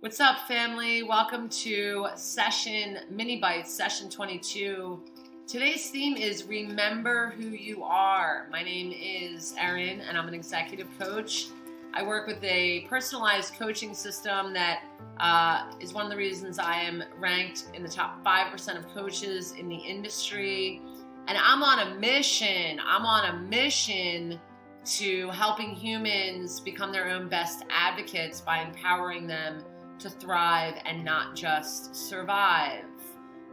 What's up, family? Welcome to session mini-bytes, session 22. Today's theme is remember who you are. My name is Erin, and I'm an executive coach. I work with a personalized coaching system that is one of the reasons I am ranked in the top 5% of coaches in the industry. And I'm on a mission. To helping humans become their own best advocates by empowering them to thrive and not just survive.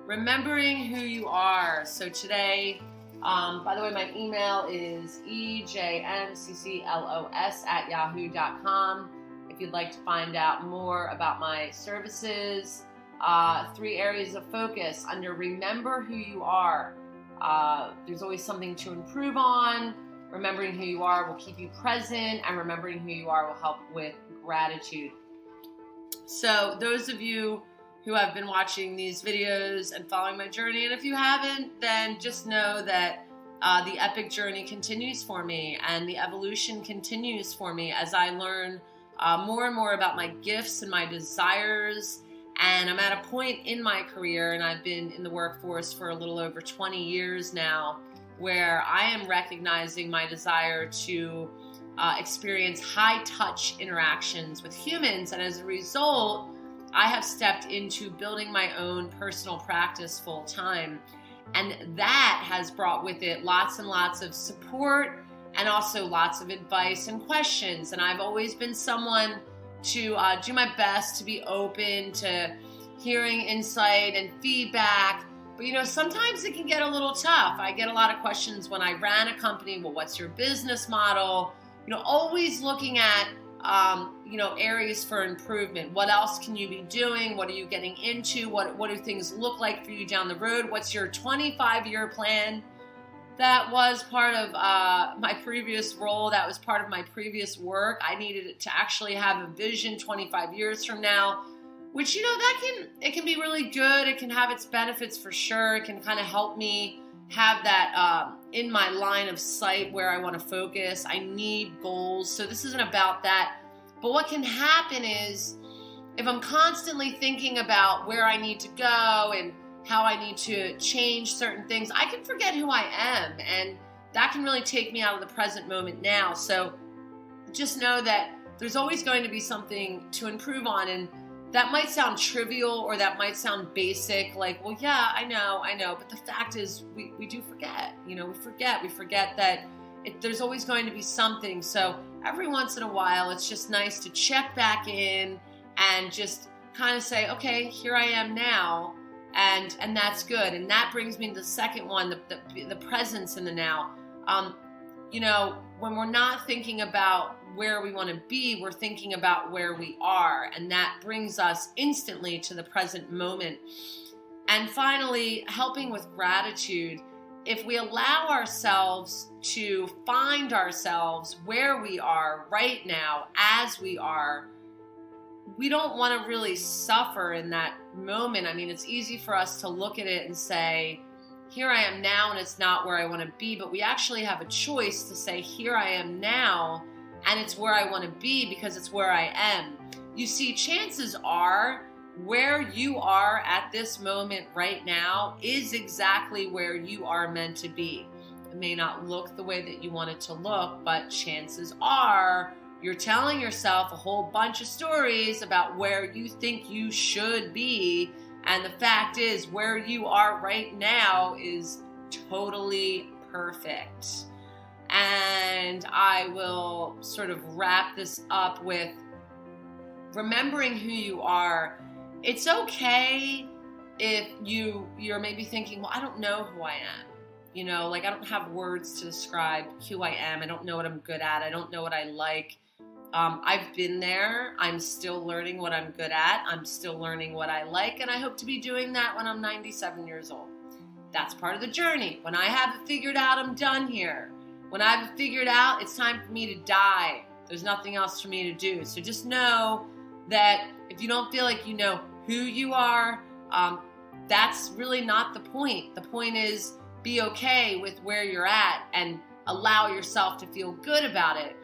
Remembering who you are. So today, by the way, my email is ejmcclos@yahoo.com. If you'd like to find out more about my services, 3 areas of focus under remember who you are. There's always something to improve on. Remembering who you are will keep you present, and remembering who you are will help with gratitude. So those of you who have been watching these videos and following my journey, and if you haven't, then just know that the epic journey continues for me, and the evolution continues for me as I learn more and more about my gifts and my desires. And I'm at a point in my career, and I've been in the workforce for a little over 20 years now, where I am recognizing my desire to experience high-touch interactions with humans. And as a result, I have stepped into building my own personal practice full-time. And that has brought with it lots and lots of support and also lots of advice and questions. And I've always been someone to do my best to be open to hearing insight and feedback. But, sometimes it can get a little tough. I get a lot of questions when I ran a company. Well, what's your business model? Always looking at, areas for improvement. What else can you be doing? What are you getting into? What do things look like for you down the road? What's your 25-year plan? That was part of my previous role. That was part of my previous work. I needed to actually have a vision 25 years from now, which, it can be really good. It can have its benefits for sure. It can kind of help me have that in my line of sight where I want to focus. I need goals. So this isn't about that. But what can happen is if I'm constantly thinking about where I need to go and how I need to change certain things, I can forget who I am. And that can really take me out of the present moment now. So just know that there's always going to be something to improve on. And that might sound trivial, or that might sound basic, like, well, yeah, I know. But the fact is we do forget, we forget that there's always going to be something. So every once in a while, it's just nice to check back in and just kind of say, okay, here I am now. And that's good. And that brings me to the second one, the presence in the now. When we're not thinking about where we want to be, we're thinking about where we are. And that brings us instantly to the present moment. And finally, helping with gratitude. If we allow ourselves to find ourselves where we are right now, as we are, we don't want to really suffer in that moment. I mean, it's easy for us to look at it and say, here I am now, and it's not where I want to be. But we actually have a choice to say, here I am now, and it's where I want to be because it's where I am. You see, chances are where you are at this moment right now is exactly where you are meant to be. It may not look the way that you want it to look, but chances are you're telling yourself a whole bunch of stories about where you think you should be. And the fact is, where you are right now is totally perfect. And I will sort of wrap this up with remembering who you are. It's okay if you're maybe thinking, well, I don't know who I am. I don't have words to describe who I am. I don't know what I'm good at. I don't know what I like. I've been there. I'm still learning what I'm good at. I'm still learning what I like, and I hope to be doing that when I'm 97 years old. That's part of the journey. When I have it figured out, I'm done here. When I have it figured out, it's time for me to die. There's nothing else for me to do. So just know that if you don't feel like you know who you are, that's really not the point. The point is be okay with where you're at and allow yourself to feel good about it.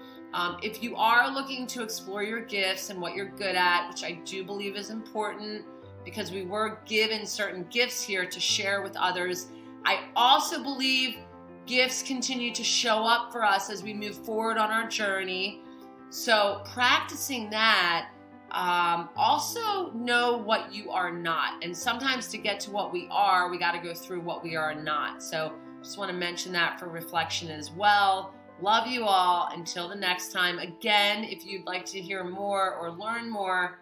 If you are looking to explore your gifts and what you're good at, which I do believe is important because we were given certain gifts here to share with others, I also believe gifts continue to show up for us as we move forward on our journey. So practicing that, also know what you are not. And sometimes to get to what we are, we got to go through what we are not. So just want to mention that for reflection as well. Love you all. Until the next time. Again, if you'd like to hear more or learn more,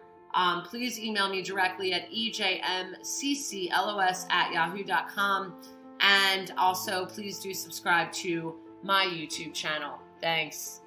please email me directly at ejmcclos@yahoo.com. And also, please do subscribe to my YouTube channel. Thanks.